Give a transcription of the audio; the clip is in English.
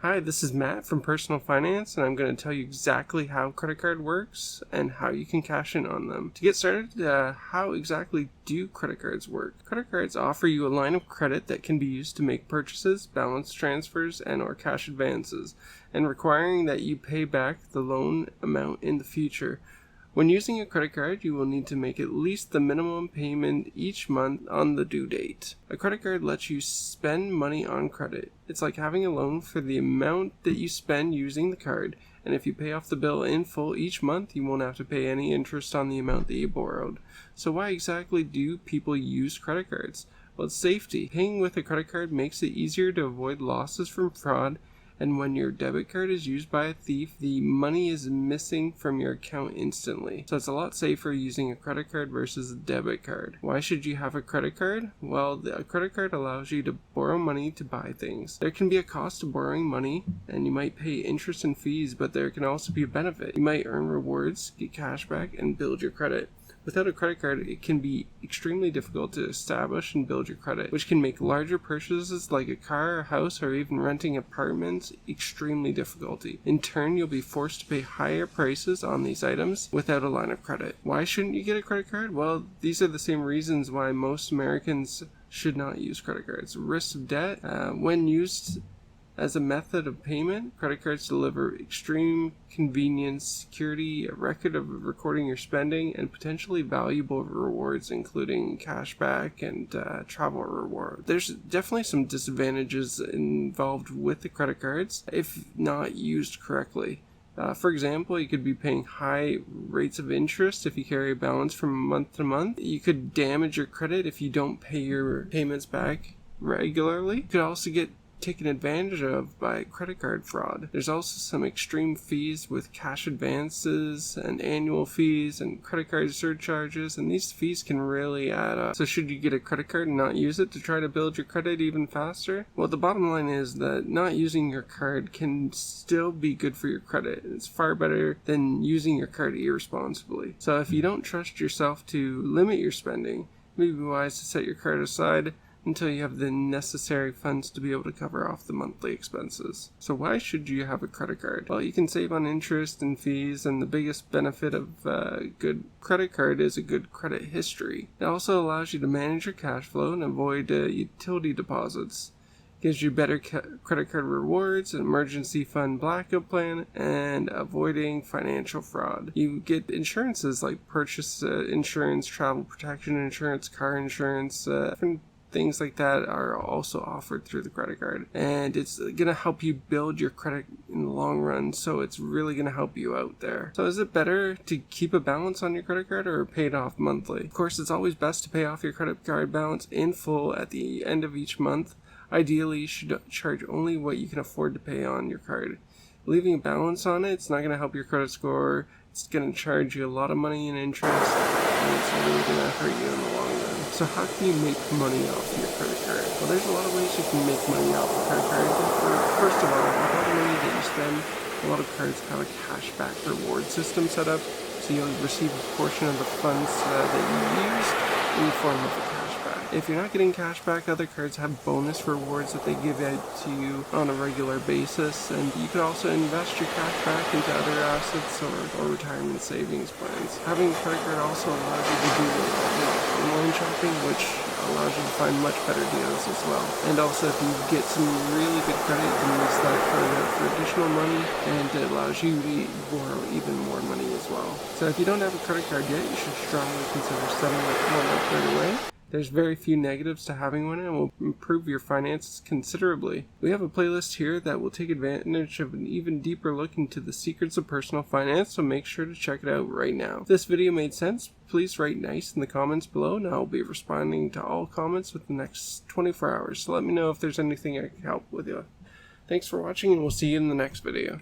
Hi, this is Matt from Personal Finance, and I'm going to tell you exactly how credit card works and how you can cash in on them. To get started, how exactly do credit cards work? Credit cards offer you a line of credit that can be used to make purchases, balance transfers, and or cash advances, and requiring that you pay back the loan amount in the future. When using a credit card, you will need to make at least the minimum payment each month on the due date. A credit card lets you spend money on credit. It's like having a loan for the amount that you spend using the card, and if you pay off the bill in full each month, you won't have to pay any interest on the amount that you borrowed. So why exactly do people use credit cards? Well, it's safety. Paying with a credit card makes it easier to avoid losses from fraud, and when your debit card is used by a thief, the money is missing from your account instantly. So it's a lot safer using a credit card versus a debit card. Why should you have a credit card? Well, a credit card allows you to borrow money to buy things. There can be a cost to borrowing money, and you might pay interest and fees, but there can also be a benefit. You might earn rewards, get cash back, and build your credit. Without a credit card, it can be extremely difficult to establish and build your credit, which can make larger purchases like a car, a house, or even renting apartments extremely difficult. In turn, you'll be forced to pay higher prices on these items without a line of credit. Why shouldn't you get a credit card? Well, these are the same reasons why most Americans should not use credit cards. Risk of debt, when used as a method of payment, credit cards deliver extreme convenience, security, a record of recording your spending, and potentially valuable rewards, including cashback and travel reward. There's definitely some disadvantages involved with the credit cards if not used correctly. For example, you could be paying high rates of interest if you carry a balance from month to month. You could damage your credit if you don't pay your payments back regularly. You could also get taken advantage of by credit card fraud. There's also some extreme fees with cash advances and annual fees and credit card surcharges, and these fees can really add up. So should you get a credit card and not use it to try to build your credit even faster? Well, the bottom line is that not using your card can still be good for your credit. It's far better than using your card irresponsibly. So if you don't trust yourself to limit your spending, it may be wise to set your card aside until you have the necessary funds to be able to cover off the monthly expenses. So why should you have a credit card? Well, you can save on interest and fees, and the biggest benefit of a good credit card is a good credit history. It also allows you to manage your cash flow and avoid utility deposits. It gives you better credit card rewards, an emergency fund blackout plan, and avoiding financial fraud. You get insurances like purchase insurance, travel protection insurance, car insurance, different things like that are also offered through the credit card, and it's going to help you build your credit in the long run, so it's really going to help you out there. So is it better to keep a balance on your credit card or pay it off monthly? Of course, it's always best to pay off your credit card balance in full at the end of each month. Ideally, you should charge only what you can afford to pay on your card. Leaving a balance on it's not going to help your credit score. It's going to charge you a lot of money in interest, and it's really going to hurt you in the long run. So how can you make money off your credit card? Well, there's a lot of ways you can make money off a credit card. First of all, with all the money that you spend, a lot of cards have a cashback reward system set up, so you'll receive a portion of the funds that you used in the form of a cashback. If you're not getting cashback, other cards have bonus rewards that they give out to you on a regular basis, and you can also invest your cash back into other assets or retirement savings plans. Having a credit card also allows you to do online shopping, which allows you to find much better deals as well. And also, if you get some really good credit, you can use that for additional money, and it allows you to borrow even more money as well. So if you don't have a credit card yet, you should strongly consider setting one up right away. There's very few negatives to having one, and will improve your finances considerably. We have a playlist here that will take advantage of an even deeper look into the secrets of personal finance, so make sure to check it out right now. If this video made sense, please write nice in the comments below, and I'll be responding to all comments within the next 24 hours. So let me know if there's anything I can help with you. Thanks for watching, and we'll see you in the next video.